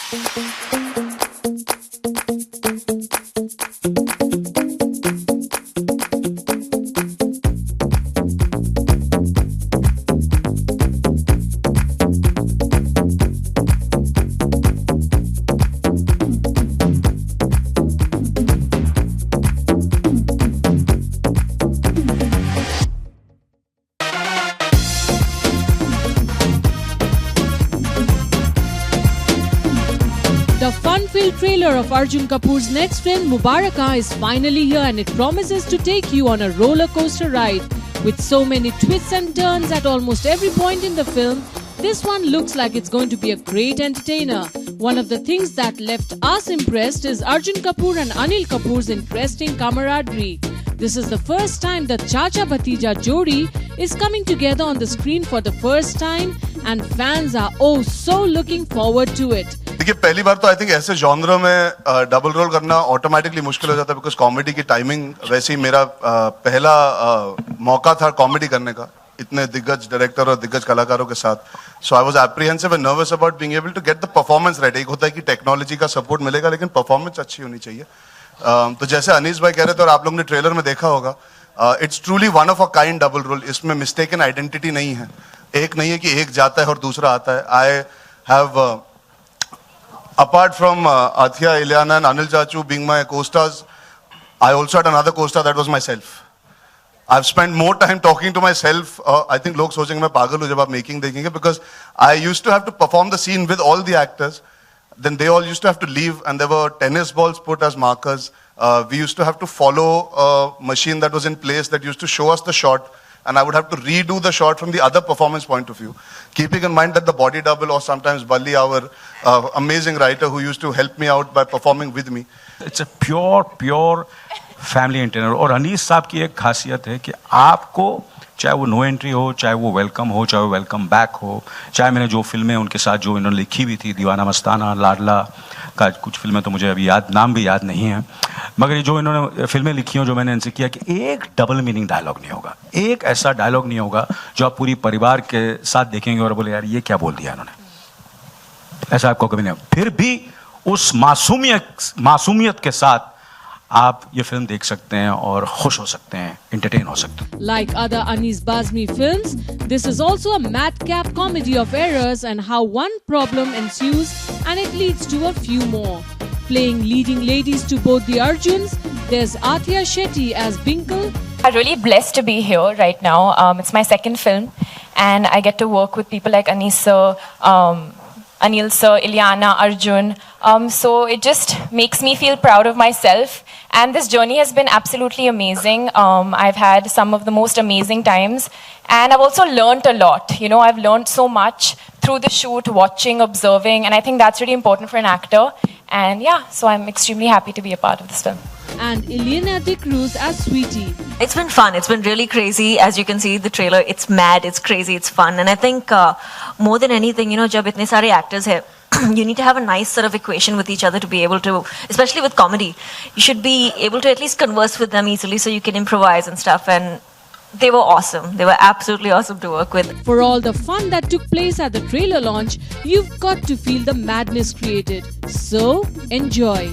The fun-filled trailer of Arjun Kapoor's next film Mubaraka is finally here, and it promises to take you on a roller coaster ride. With so many twists and turns at almost every point in the film, this one looks like it's going to be a great entertainer. One of the things that left us impressed is Arjun Kapoor and Anil Kapoor's interesting camaraderie. This is the first time the Chacha Bhatija Jodi is coming together on the screen for the first time, and fans are oh so looking forward to it. देखिए पहली बार तो I think ऐसे genre में double role करना automatically मुश्किल हो जाता है बिकॉज कॉमेडी की टाइमिंग वैसे ही मेरा पहला मौका था कॉमेडी करने का इतने दिग्गज डायरेक्टर और दिग्गज कलाकारों के साथ. So I was apprehensive and nervous about being able to get the performance right. एक होता है कि टेक्नोलॉजी का सपोर्ट मिलेगा लेकिन परफॉर्मेंस अच्छी होनी चाहिए. तो जैसे अनीस भाई कह रहे थे और आप लोगों ने ट्रेलर में देखा होगा, it's truly one of a kind double role. इसमें मिस्टेकन आइडेंटिटी नहीं है. एक नहीं है कि एक जाता है और दूसरा आता है. I have apart from Athia, Ileana and Anil Chachu being my co-stars, I also had another co-star that was myself. I've spent more time talking to myself. I think लोग सोचेंगे मैं पागल हूँ जब आप making देखेंगे because I used to have to perform the scene with all the actors. Then they all used to have to leave and there were tennis balls put as markers. We used to have to follow a machine that was in place that used to show us the shot. And I would have to redo the shot from the other performance point of view. Keeping in mind that the body double or sometimes Balli, our amazing writer who used to help me out by performing with me. It's a pure family entertainer. और अनीस साहब की एक खासियत है कि आपको चाहे वो नो एंट्री हो, चाहे वो वेलकम हो, चाहे वो वेलकम बैक हो, चाहे मैंने जो फिल्में उनके साथ जो इन्होंने लिखी हुई थी, दीवाना मस्ताना, लाडला का कुछ फिल्में तो मुझे अभी नाम भी याद नहीं है, मगर ये जो इन्होंने फिल्में लिखी हैं जो मैंने इनसे किया कि एक डबल मीनिंग डायलॉग नहीं होगा. एक ऐसा डायलॉग नहीं होगा जो आप पूरी परिवार के साथ देखेंगे और बोले यार ये क्या बोल दिया इन्होंने. ऐसा आपको कभी नहीं होगा. फिर भी उस मासूमियत के साथ आप ये फिल्म देख सकते हैं और खुश हो सकते हैं, entertain हो सकते हैं. Like other Anis Bazmi films, this is also a madcap comedy of errors and how one problem ensues and it leads to a few more. Playing leading ladies to both the Arjuns, there's Athia Shetty as Binkle. I'm really blessed to be here right now. It's my second film and I get to work with people like Anis sir, Anil sir, Ileana, Arjun. So it just makes me feel proud of myself. And this journey has been absolutely amazing. I've had some of the most amazing times. And I've also learned a lot. You know, I've learned so much through the shoot, watching, observing. And I think that's really important for an actor. And yeah, so I'm extremely happy to be a part of this film. And Elena De Cruz as Sweetie. It's been fun. It's been really crazy. As you can see, the trailer, it's mad, it's crazy, it's fun. And I think more than anything, you know, jab itne sare actors hai, you need to have a nice sort of equation with each other to be able to, especially with comedy, you should be able to at least converse with them easily so you can improvise and stuff. And they were awesome. They were absolutely awesome to work with. For all the fun that took place at the trailer launch, you've got to feel the madness created. So, enjoy.